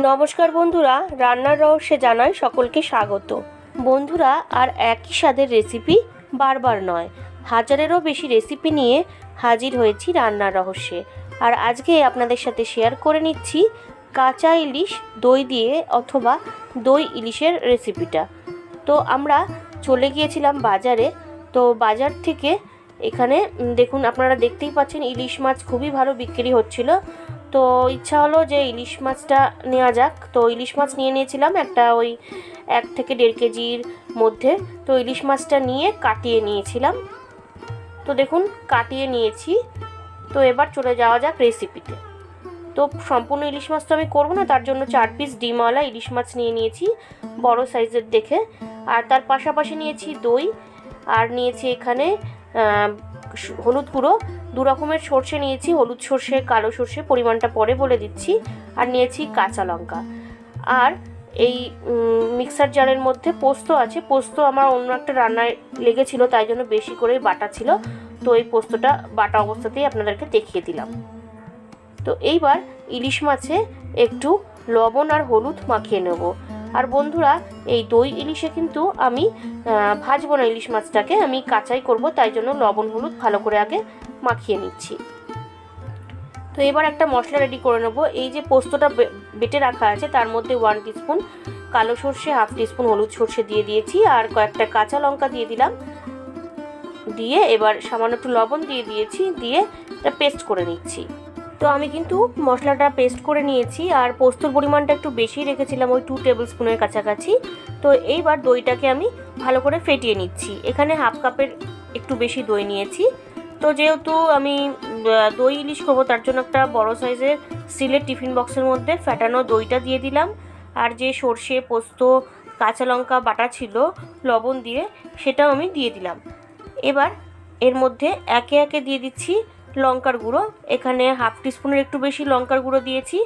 নমস্কার বন্ধুরা, রান্নার রহস্যে জানাই সকলকে স্বাগত। বন্ধুরা, আর একই স্বাদের রেসিপি বারবার নয়, হাজারেরও বেশি রেসিপি নিয়ে হাজির হয়েছি রান্নার রহস্যে। আর আজকে আপনাদের সাথে শেয়ার করে নিচ্ছি কাঁচা ইলিশ দই দিয়ে অথবা দই ইলিশের রেসিপিটা। তো আমরা চলে গিয়েছিলাম বাজারে। তো বাজার থেকে এখানে দেখুন, আপনারা দেখতেই পাচ্ছেন ইলিশ মাছ খুবই ভালো বিক্রি হচ্ছিল। তো ইচ্ছা হলো যে ইলিশ মাছটা নেওয়া যাক। তো ইলিশ মাছ নিয়ে নিয়েছিলাম একটা ওই 1 থেকে 1.5 কেজির মধ্যে। তো ইলিশ মাছটা নিয়ে কাটিয়ে নিয়েছিলাম। তো দেখুন কাটিয়ে নিয়েছি। তো এবার চলে যাওয়া যাক রেসিপিতে। তো সম্পূর্ণ ইলিশ মাছ তো আমি করবো না, তার জন্য 4 পিস ডিমওয়ালা ইলিশ মাছ নিয়ে নিয়েছি বড় সাইজের দেখে। আর তার পাশাপাশি নিয়েছি দই, আর নিয়েছি এখানে হলুদ গুঁড়ো, 2 রকমের সর্ষে নিয়েছি, হলুদ সর্ষে কালো সর্ষে, পরিমাণটা পরে বলে দিচ্ছি। আর নিয়েছি কাঁচা লঙ্কা। আর এই মিক্সার জারের মধ্যে পোস্ত আছে। পোস্ত আমার অন্য একটা রান্নায় লেগেছিল, তাই জন্য বেশি করেই বাটা ছিল। তো এই পোস্তটা বাটা অবস্থাতেই আপনাদেরকে দেখিয়ে দিলাম। তো এইবার ইলিশ মাছে একটু লবণ আর হলুদ মাখিয়ে নেব। আর বন্ধুরা, এই দই ইলিশে কিন্তু আমি ভাজবো না, ইলিশ মাছটাকে আমি কাঁচাই করব, তাই জন্য লবণ হলুদ ভালো করে আগে মাখিয়ে নিচ্ছি। তো এবার একটা মশলা রেডি করে নেব। এই যে পোস্তটা বেটে রাখা আছে তার মধ্যে 1 টিস্পুন কালো সর্ষে, 1/2 টিস্পুন হলুদ সর্ষে দিয়ে দিয়েছি, আর কয়েকটা কাঁচা লঙ্কা দিয়ে দিলাম। দিয়ে এবার সামান্য একটু লবণ দিয়ে দিয়েছি, দিয়ে এটা পেস্ট করে নিচ্ছি। তো আমি কিন্তু মশলাটা পেস্ট করে নিয়েছি, আর পোস্তর পরিমাণটা একটু বেশি রেখেছিলাম, ওই 2 টেবিল স্পুনের কাছাকাছি। তো এইবার দইটাকে আমি ভালো করে ফেটিয়ে নিচ্ছি। এখানে 1/2 কাপের একটু বেশি দই নিয়েছি। তো যেহেতু আমি দই ইলিশ করবো, তার জন্য একটা বড় সাইজের স্টিলের টিফিন বক্সের মধ্যে ফেটানো দইটা দিয়ে দিলাম। আর যে সর্ষে পোস্ত কাঁচা লঙ্কা বাটা ছিল লবণ দিয়ে, সেটাও আমি দিয়ে দিলাম। এবার এর মধ্যে একে একে দিয়ে দিচ্ছি লঙ্কার গুঁড়ো। এখানে 1/2 টিস্পুনের একটু বেশি লঙ্কার গুঁড়ো দিয়েছি।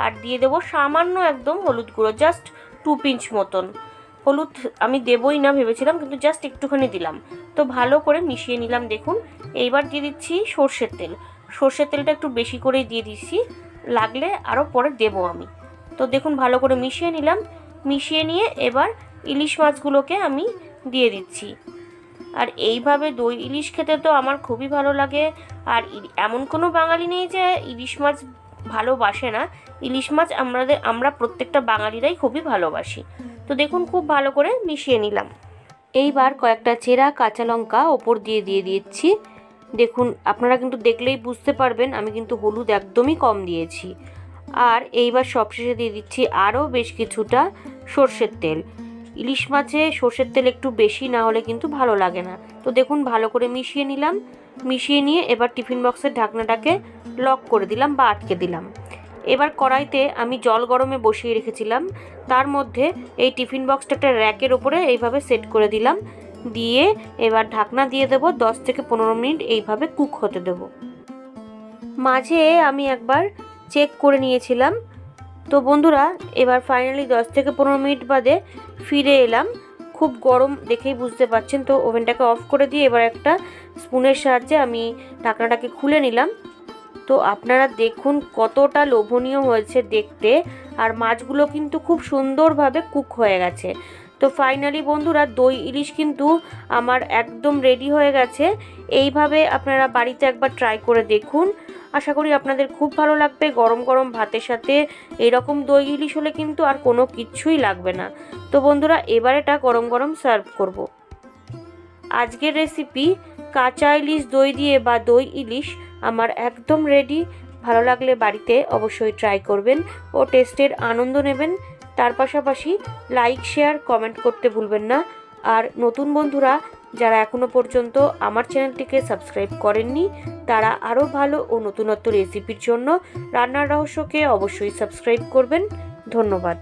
আর দিয়ে দেবো সামান্য একদম হলুদ গুঁড়ো, জাস্ট 2 পিঞ্চ মতন। হলুদ আমি দেবই না ভেবেছিলাম, কিন্তু জাস্ট একটুখানি দিলাম। তো ভালো করে মিশিয়ে নিলাম। দেখুন এইবার দিয়ে দিচ্ছি সর্ষের তেল। সর্ষের তেলটা একটু বেশি করেই দিয়ে দিচ্ছি, লাগলে আরও পরে দেবো আমি। তো দেখুন ভালো করে মিশিয়ে নিলাম। মিশিয়ে নিয়ে এবার ইলিশ মাছগুলোকে আমি দিয়ে দিচ্ছি। আর এইভাবে দই ইলিশ খেতে তো আমার খুবই ভালো লাগে। আর এমন কোনো বাঙালি নেই যে ইলিশ মাছ ভালোবাসে না। ইলিশ মাছ আমরা প্রত্যেকটা বাঙালিরাই খুবই ভালোবাসি। তো দেখুন খুব ভালো করে মিশিয়ে নিলাম। এইবার কয়েকটা চেরা কাঁচা লঙ্কা ওপর দিয়ে দিচ্ছি। দেখুন আপনারা কিন্তু দেখলেই বুঝতে পারবেন আমি কিন্তু হলুদ একদমই কম দিয়েছি। আর এইবার সবশেষে দিয়ে দিচ্ছি আরও বেশ কিছুটা সর্ষের তেল। ইলিশ মাছে সর্ষের তেল একটু বেশি না হলে কিন্তু ভালো লাগে না। তো দেখুন ভালো করে মিশিয়ে নিলাম। মিশিয়ে নিয়ে এবার টিফিন বক্সের ঢাকনাটাকে লক করে দিলাম বা আটকে দিলাম। এবার কড়াইতে আমি জল গরমে বসিয়ে রেখেছিলাম, তার মধ্যে এই টিফিন বক্সটা একটা র্যাকের ওপরে এইভাবে সেট করে দিলাম। দিয়ে এবার ঢাকনা দিয়ে দেবো, 10 থেকে 15 মিনিট এইভাবে কুক হতে দেবো। মাঝে আমি একবার চেক করে নিয়েছিলাম। তো বন্ধুরা, এবার ফাইনালি 10 থেকে 15 মিনিট বাদে ফিরে এলাম। খুব গরম দেখেই বুঝতে পারছেন। তো ওভেনটাকে অফ করে দিয়ে এবার একটা স্পুনের সাহায্যে আমি ঢাকনাটাকে খুলে নিলাম। তো আপনারা দেখুন কতটা লোভনীয় হয়েছে দেখতে। আর মাছগুলো কিন্তু খুব সুন্দরভাবে কুক হয়ে গেছে। তো ফাইনালি বন্ধুরা, দই ইলিশ কিন্তু আমার একদম রেডি হয়ে গেছে। এইভাবে আপনারা বাড়িতে একবার ট্রাই করে দেখুন। আশা করি আপনাদের খুব ভালো লাগবে। গরম গরম ভাতের সাথে এরকম দই ইলিশ হলে কিন্তু আর কোনো কিচ্ছুই লাগবে না। তো বন্ধুরা, এবার এটা গরম গরম সার্ভ করব। আজকের রেসিপি কাঁচা ইলিশ দই দিয়ে বা দই ইলিশ আমার একদম রেডি। ভালো লাগলে বাড়িতে অবশ্যই ট্রাই করবেন ও টেস্টের আনন্দ নেবেন। তার পাশাপাশি লাইক শেয়ার কমেন্ট করতে ভুলবেন না। আর নতুন বন্ধুরা যারা এখনও পর্যন্ত আমার চ্যানেলটিকে সাবস্ক্রাইব করেননি, তারা আরও ভালো ও নতুনত্ব রেসিপির জন্য রান্নার রহস্যকে অবশ্যই সাবস্ক্রাইব করবেন। ধন্যবাদ।